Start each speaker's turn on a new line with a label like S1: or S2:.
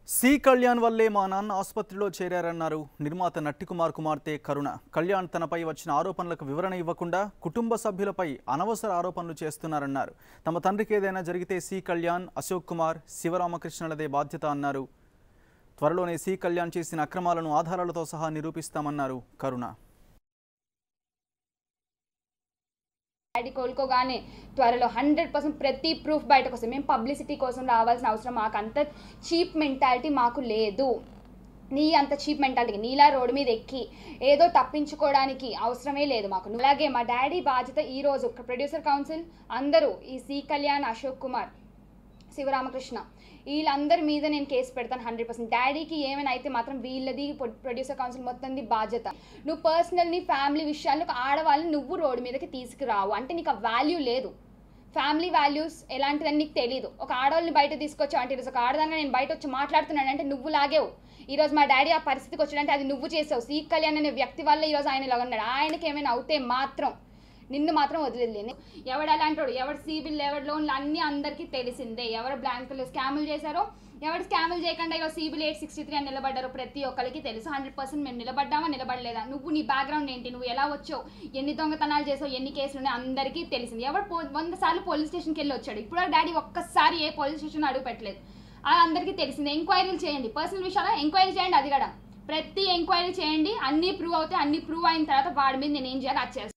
S1: C Kalyan వల్లే మా నాన్న ఆసుపత్రిలో చేరారన్నారు నిర్మాత నట్టికుమార్ కుమార్తె కరుణ. కళ్యాణ్ తనపై వచ్చిన ఆరోపణలకు వివరణ ఇవ్వకుండా కుటుంబ సభ్యులపై అనవసర ఆరోపణలు చేస్తున్నారన్నారు. తమ తండ్రికి ఏదైనా జరిగితే సి కళ్యాణ్, అశోక్ కుమార్, శివరామకృష్ణలదే బాధ్యత అన్నారు. త్వరలోనే సి కళ్యాణ్ చేసిన అక్రమాలను ఆధారాలతో సహా నిరూపిస్తామన్నారు కరుణ.
S2: డాడీ కోలుకోగానే త్వరలో 100% ప్రతి ప్రూఫ్ బయటకు వస్తుంది. మేము పబ్లిసిటీ కోసం రావాల్సిన అవసరం మాకు అంత చీప్ మెంటాలిటీ మాకు లేదు. నీ అంత చీప్ మెంటాలిటీ నీలా రోడ్డు మీద ఎక్కి ఏదో తప్పించుకోవడానికి అవసరమే లేదు మాకు. అలాగే మా డాడీ బాధ్యత ఈరోజు ప్రొడ్యూసర్ కౌన్సిల్ అందరూ ఈ సి కళ్యాణ్, అశోక్ కుమార్, శివరామకృష్ణ వీళ్ళందరి మీద నేను కేసు పెడతాను 100%. డాడీకి ఏమైనా అయితే మాత్రం వీళ్ళది ప్రొడ్యూసర్ కౌన్సిల్ మొత్తంది బాధ్యత. నువ్వు పర్సనల్ నీ ఫ్యామిలీ విషయాల్లో ఆడవాళ్ళని నువ్వు రోడ్డు మీదకి తీసుకురావు అంటే నీకు ఆ వాల్యూ లేదు. ఫ్యామిలీ వాల్యూస్ ఎలాంటిదని నీకు తెలీదు. ఒక ఆడవాళ్ళని బయట తీసుకొచ్చావు అంటే ఈరోజు ఒక ఆడదానిగా నేను బయట వచ్చి మాట్లాడుతున్నానంటే నువ్వు లాగేవు. ఈరోజు మా డాడీ ఆ పరిస్థితికి వచ్చాడంటే అది నువ్వు చేసావు. సి కళ్యాణ్ అనే వ్యక్తి వల్ల ఈరోజు ఆయన ఇలా ఉన్నాడు. ఆయనకి ఏమైనా అవుతే మాత్రం నిన్ను మాత్రం వదిలేను. ఎవడు అలాంటాడు, ఎవడు సిబిల్, ఎవడు లోన్లు అన్నీ అందరికీ తెలిసిందే. ఎవరు బ్యాంకులు స్కాములు చేశారో, ఎవరు స్కాములు చేయకుండా ఇలా సిబిల్ 863 అని నిలబడ్డారో ప్రతి ఒక్కరికి తెలుసు. 100% మేము నిలబడ్డామా నిలబడలేదా, నువ్వు నీ బ్యాక్గ్రౌండ్ ఏంటి, నువ్వు ఎలా వచ్చావు, ఎన్ని దొంగతనాలు చేసావు, ఎన్ని కేసులు ఉన్నాయి అందరికీ తెలిసింది. ఎవరు 100 సార్లు పోలీస్ స్టేషన్కి వెళ్ళి వచ్చాడు. ఇప్పుడు డాడీ ఒక్కసారి ఏ పోలీస్ స్టేషన్ అడుగు పెట్టలేదు. అది అందరికీ తెలిసింది. ఎంక్వైరీలు చేయండి, పర్సనల్ విషయాలు ఎంక్వైరీ చేయండి. అది కూడా ప్రతి ఎంక్వైరీ చేయండి. అన్నీ ప్రూవ్ అవుతాయి. అన్నీ ప్రూవ్ అయిన తర్వాత వాడి మీద నేను ఏం చేయాలి అది చేస్తాను.